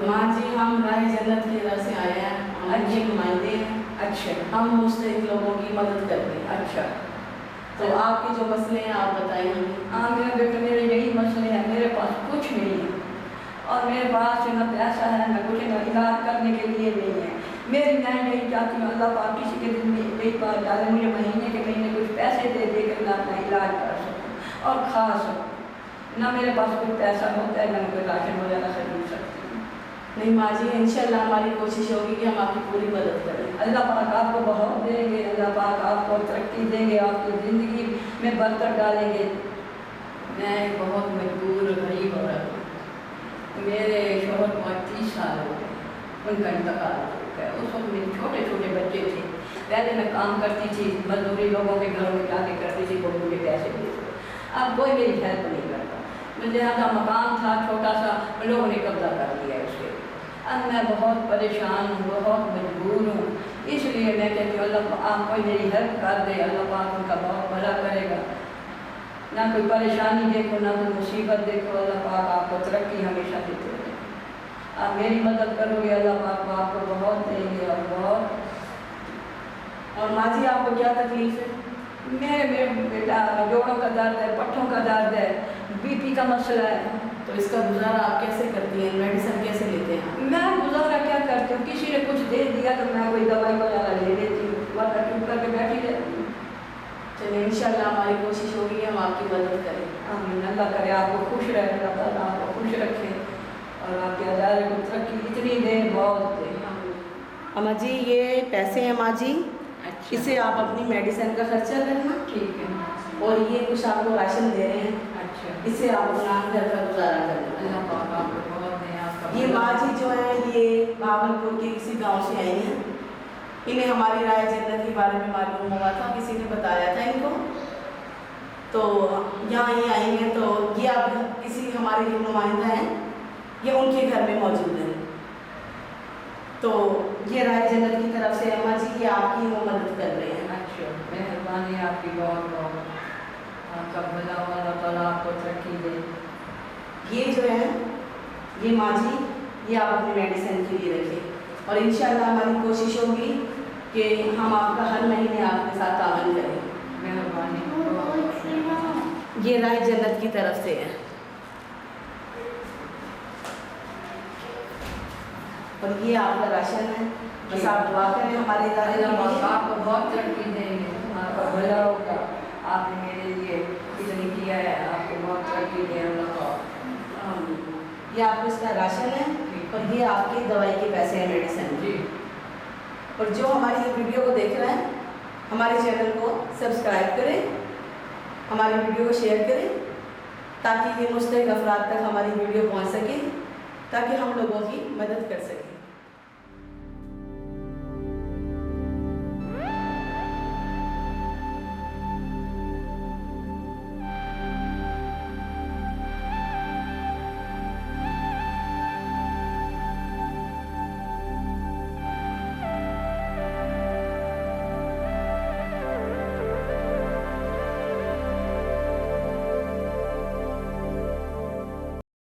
माँ जी हम राह जन्नत की तरफ से आए हैं, हम अच्छे नुमाइंदे हैं। अच्छा हम मुस्तहिक लोगों की मदद करते हैं। अच्छा। तो आपके जो मसले हैं आप बताइए हमें। हाँ मेरे बेटे मेरे यही मसले हैं, मेरे पास कुछ नहीं है और मेरे पास न पैसा है न कुछ, न इलाज करने के लिए नहीं है। मैं यही चाहती हूँ अल्लाह पाक किसी के दिन में यही बात डाले, मुझे महीने के महीने कुछ पैसे दे कर मैं अपना इलाज कर सकूँ और खा सकूँ। ना मेरे पास कुछ पैसा होता है, ना मैं कोई राशन वगैरह खरीद सकती हूँ। नहीं माँ जी, इंशाल्लाह हमारी कोशिश होगी कि हम आपकी पूरी मदद करें। अल्लाह पाक आपको बहुत देंगे, अल्लाह पाक आपको तरक्की देंगे, आपकी ज़िंदगी में बरकत डालेंगे। मैं एक बहुत मजबूर गरीब औरत हूँ। मेरे शोहर को 30 साल हो गए, उनका इंतकाल हो गया। उस वक्त मेरे छोटे छोटे बच्चे थे। पहले मैं काम करती थी, मजदूरी लोगों के घरों में जाके करती थी, वो मुझे पैसे देते। अब कोई मेरी हेल्प नहीं करता। मुझे यहाँ मकान था छोटा सा, लोगों ने कब्जा कर लिया उसके। अब मैं बहुत परेशान हूँ, बहुत मजबूर हूँ। इसलिए मैं कहती हूँ अल्लाह आप कोई मेरी हेल्प कर दे, अल्लाह पाक उनका बहुत भला करेगा। ना कोई परेशानी देखो, ना कोई मुसीबत देखो, अल्लाह पाक आपको तरक्की हमेशा देते रहे। आप मेरी मदद करोगे, अल्लाह पाक आपको बहुत देंगे और बहुत। और माँ जी आपको क्या तकलीफ है? मेरे बेटा जोड़ों का दर्द है, पट्ठों का दर्द है, बीपी का मसला है। तो इसका गुजारा आप कैसे करती हैं? मेडिसिन कैसे लेते हैं? मैं गुजारा क्या करती हूँ, किसी ने कुछ दे दिया तो मैं कोई दवाई वगैरह ले लेती हूँ, वरना चुप करके बैठी रहती हूँ। चलिए इंशाल्लाह हमारी कोशिश होगी कि हम आपकी मदद करें। आमीन। अल्लाह करे आपको खुश रहे, अल्लाह ताला आपको खुश रखे और आपके अदारे को तरक्की इतनी दे, बहुत दे। अम्मा जी ये पैसे हैं माँ जी, अच्छा इसे आप अपनी मेडिसिन का खर्चा करना। ठीक है। और ये कुछ आपको राशन दे रहे हैं, अच्छा इसे आप अपना घर का गुजारा करना। अल्लाह पाक आपको बहुत दे। आपका ये माँ जी जो है ये भागलपुर के किसी गांव से आई हैं। इन्हें हमारी राह जन्नत के बारे में मालूम हुआ था, किसी ने बताया था इनको, तो यहाँ ये आई हैं। तो ये अब किसी हमारे जो नुमाइंदा हैं ये उनके घर में मौजूद हैं। तो ये राह जन्नत की तरफ से अम्मा जी ये आपकी वो मदद कर रहे हैं। अच्छा मेहरबानी आपकी बहुत बहुत, आपका भला हो, अल्लाह ताला आपको तरक्की दे। ये जो है ये माँ जी ये आप अपनी मेडिसिन के लिए रखें और इंशाल्लाह हमारी कोशिश होगी कि हम आपका हर महीने आपके साथ तावन करें। मेहरबानी। ये राह जन्नत की तरफ से है और ये आपका राशन है। बस आप दुआ करें हमारे इदारे के अल्लाह लिए। पाक आपको बहुत तरक्की देंगे, आपका भला होगा। आपने मेरे लिए इतनी किया है, आपको बहुत तरक्की दे अल्लाह पाक। ये आपको इसका राशन है और ये आपकी दवाई के पैसे हैं, मेडिसिन। जी। और जो हमारी वीडियो को देख रहे हैं हमारे चैनल को सब्सक्राइब करें, हमारी वीडियो को शेयर करें ताकि ये मुस्तहिक अफराद तक हमारी वीडियो पहुंच सके, ताकि हम लोगों की मदद कर सकें।